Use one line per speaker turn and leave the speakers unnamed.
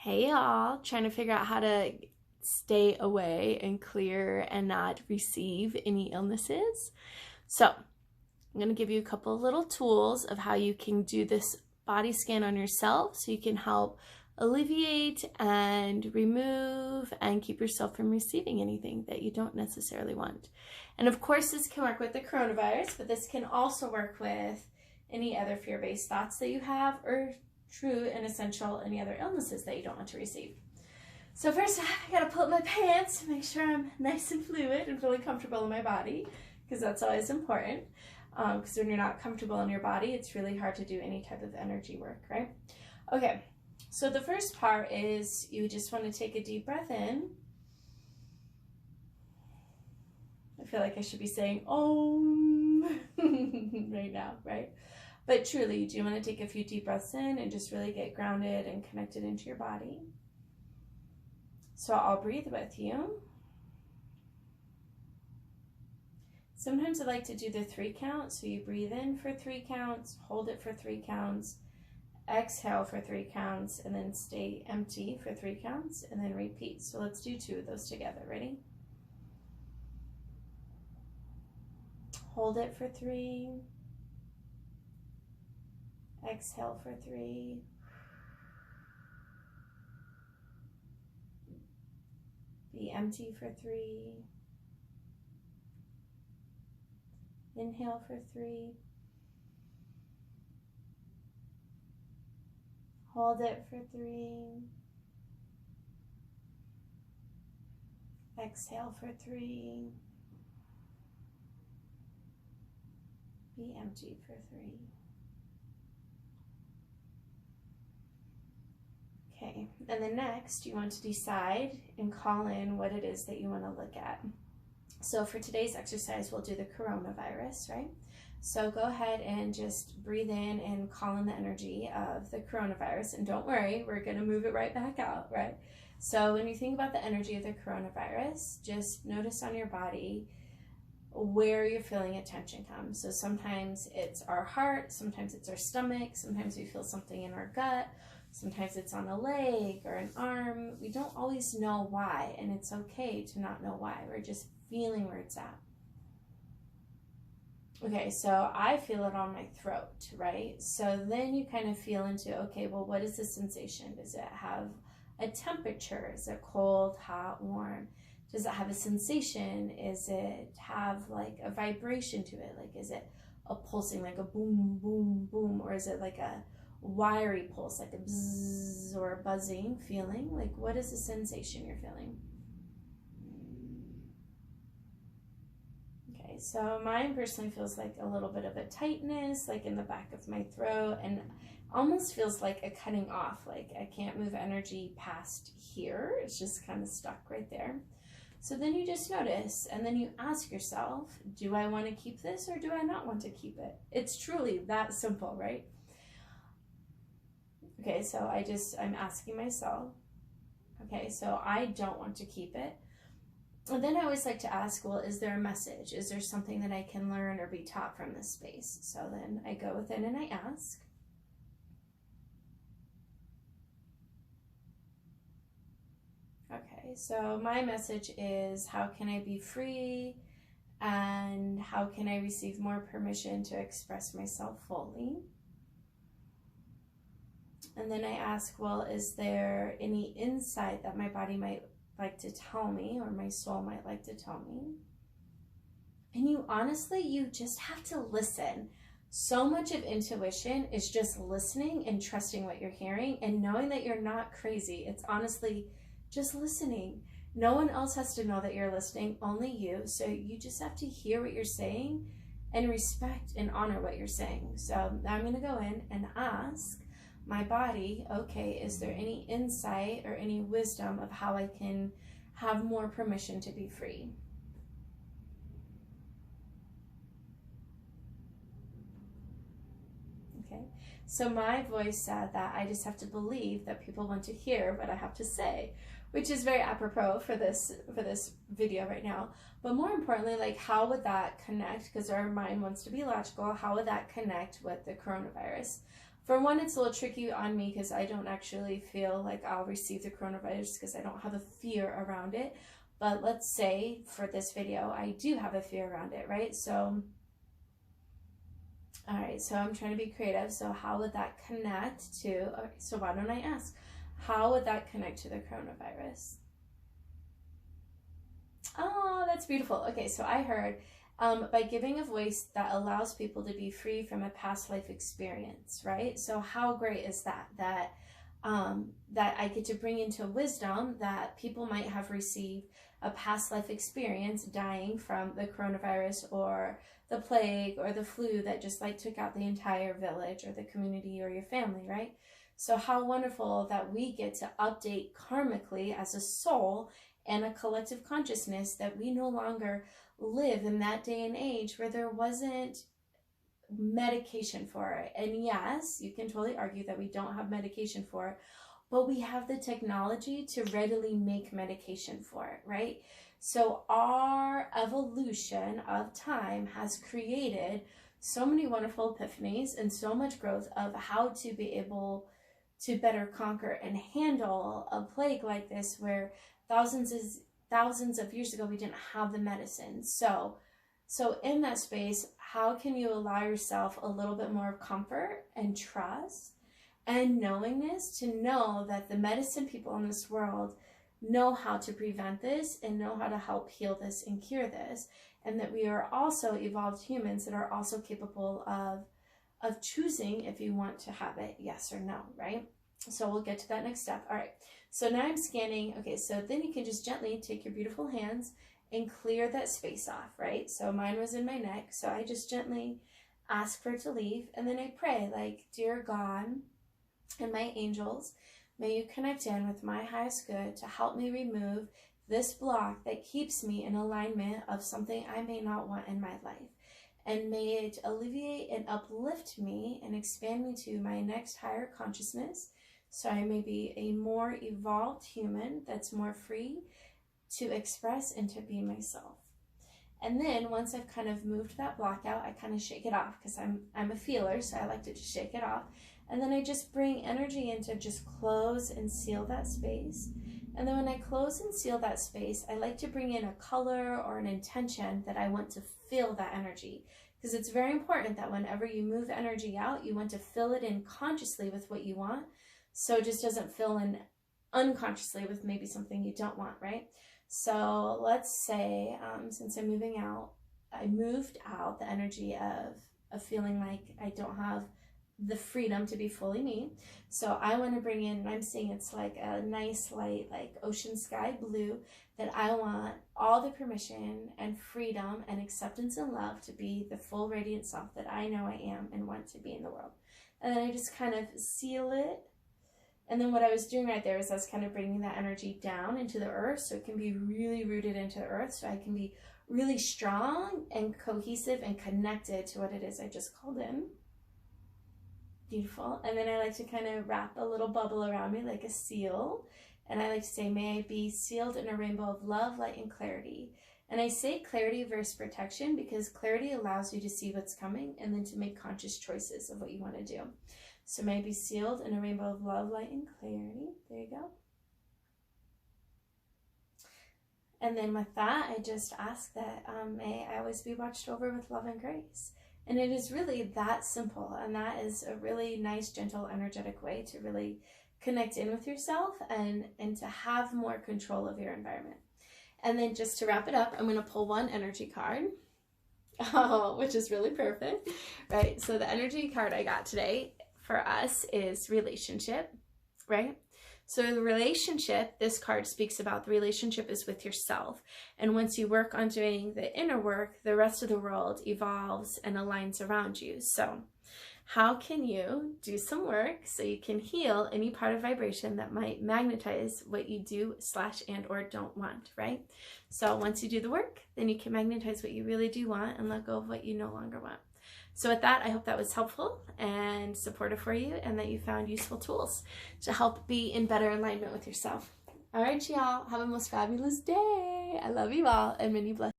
Hey y'all, trying to figure out how to stay away and clear and not receive any illnesses. So I'm going to give you a couple of little tools of how you can do this body scan on yourself so you can help alleviate and remove and keep yourself from receiving anything that you don't necessarily want. And of course, this can work with the coronavirus, but this can also work with any other fear-based thoughts that you have, or true and essential any other illnesses that you don't want to receive. So first, I gotta pull up my pants to make sure I'm nice and fluid and really comfortable in my body, because that's always important. Because when you're not comfortable in your body, it's really hard to do any type of energy work, right? Okay, so the first part is you just want to take a deep breath in. I feel like I should be saying Om right now, right? But truly, you do want to take a few deep breaths in and just really get grounded and connected into your body. So I'll breathe with you. Sometimes I like to do the 3 counts. So you breathe in for 3 counts, hold it for 3 counts, exhale for 3 counts, and then stay empty for 3 counts, and then repeat. So let's do 2 of those together. Ready? Hold it for 3. Exhale for 3. Be empty for 3. Inhale for 3. Hold it for 3. Exhale for 3. Be empty for 3. Okay, and then next you want to decide and call in what it is that you want to look at. So for today's exercise, we'll do the coronavirus, right? So go ahead and just breathe in and call in the energy of the coronavirus. And don't worry, we're going to move it right back out, right? So when you think about the energy of the coronavirus, just notice on your body where you're feeling attention come. So sometimes it's our heart, sometimes it's our stomach, sometimes we feel something in our gut, sometimes it's on a leg or an arm. We don't always know why, and it's okay to not know why. We're just feeling where it's at. Okay, so I feel it on my throat, right? So then you kind of feel into, okay, well, what is the sensation? Does it have a temperature? Is it cold, hot, warm? Does it have a sensation? Is it have like a vibration to it? Like, is it a pulsing, like a boom, boom, boom? Or is it like a wiry pulse, like a bzzz or a buzzing feeling? Like, what is the sensation you're feeling? Okay, so mine personally feels like a little bit of a tightness, like in the back of my throat, and almost feels like a cutting off, like I can't move energy past here. It's just kind of stuck right there. So then you just notice, and then you ask yourself, do I want to keep this or do I not want to keep it? It's truly that simple, right? Okay, so I'm asking myself, okay, so I don't want to keep it. And then I always like to ask, well, is there a message? Is there something that I can learn or be taught from this space? So then I go within and I ask. Okay, so my message is, how can I be free? And how can I receive more permission to express myself fully? And then I ask, well, is there any insight that my body might like to tell me, or my soul might like to tell me? And you just have to listen. So much of intuition is just listening and trusting what you're hearing and knowing that you're not crazy. It's honestly just listening. No one else has to know that you're listening, only you. So you just have to hear what you're saying and respect and honor what you're saying. So now I'm going to go in and ask my body, okay, is there any insight or any wisdom of how I can have more permission to be free? Okay, so my voice said that I just have to believe that people want to hear what I have to say, which is very apropos for this video right now. But more importantly, like, how would that connect? Because our mind wants to be logical. How would that connect with the coronavirus? for one, it's a little tricky on me because I don't actually feel like I'll receive the coronavirus because I don't have a fear around it. But let's say for this video, I do have a fear around it, right? So, all right, so I'm trying to be creative. So how would that connect to, okay, so why don't I ask, how would that connect to the coronavirus? Oh, that's beautiful. Okay, so I heard by giving a voice that allows people to be free from a past life experience, right? So how great is that? That I get to bring into wisdom that people might have received a past life experience dying from the coronavirus or the plague or the flu that just like took out the entire village or the community or your family, right? So how wonderful that we get to update karmically as a soul and a collective consciousness that we no longer live in that day and age where there wasn't medication for it. And yes, you can totally argue that we don't have medication for it, but we have the technology to readily make medication for it, right? So our evolution of time has created so many wonderful epiphanies and so much growth of how to be able to better conquer and handle a plague like this where thousands of years ago we didn't have the medicine. So in that space, how can you allow yourself a little bit more comfort and trust and knowingness to know that the medicine people in this world know how to prevent this and know how to help heal this and cure this, and that we are also evolved humans that are also capable of choosing if you want to have it, yes or no, right? So we'll get to that next step. All right, so now I'm scanning. Okay, so then you can just gently take your beautiful hands and clear that space off, right? So mine was in my neck, so I just gently ask for it to leave, and then I pray like, dear God and my angels, may you connect in with my highest good to help me remove this block that keeps me in alignment of something I may not want in my life. And may it alleviate and uplift me and expand me to my next higher consciousness, so I may be a more evolved human that's more free to express and to be myself. And then once I've kind of moved that block out, I kind of shake it off because I'm a feeler, so I like to just shake it off. And then I just bring energy in to just close and seal that space. And then when I close and seal that space, I like to bring in a color or an intention that I want to fill that energy. Because it's very important that whenever you move energy out, you want to fill it in consciously with what you want. So it just doesn't fill in unconsciously with maybe something you don't want, right? So let's say, since I'm moving out, I moved out the energy of feeling like I don't have the freedom to be fully me. So I want to bring in, and I'm seeing it's like a nice light, like ocean sky blue, that I want all the permission and freedom and acceptance and love to be the full radiant self that I know I am and want to be in the world. And then I just kind of seal it. And then what I was doing right there is I was kind of bringing that energy down into the earth so it can be really rooted into the earth, so I can be really strong and cohesive and connected to what it is I just called in. Beautiful. And then I like to kind of wrap a little bubble around me like a seal. And I like to say, may I be sealed in a rainbow of love, light, and clarity. And I say clarity versus protection because clarity allows you to see what's coming and then to make conscious choices of what you want to do. So may I be sealed in a rainbow of love, light, and clarity. There you go. And then with that, I just ask that may I always be watched over with love and grace. And it is really that simple. And that is a really nice, gentle, energetic way to really connect in with yourself and to have more control of your environment. And then just to wrap it up, I'm going to pull one energy card, which is really perfect, right? So the energy card I got today for us is relationship, right? So the relationship, this card speaks about the relationship is with yourself. And once you work on doing the inner work, the rest of the world evolves and aligns around you. So how can you do some work so you can heal any part of vibration that might magnetize what you do / and or don't want, right? So once you do the work, then you can magnetize what you really do want and let go of what you no longer want. So with that, I hope that was helpful and supportive for you and that you found useful tools to help be in better alignment with yourself. All right, y'all, have a most fabulous day. I love you all and many blessings.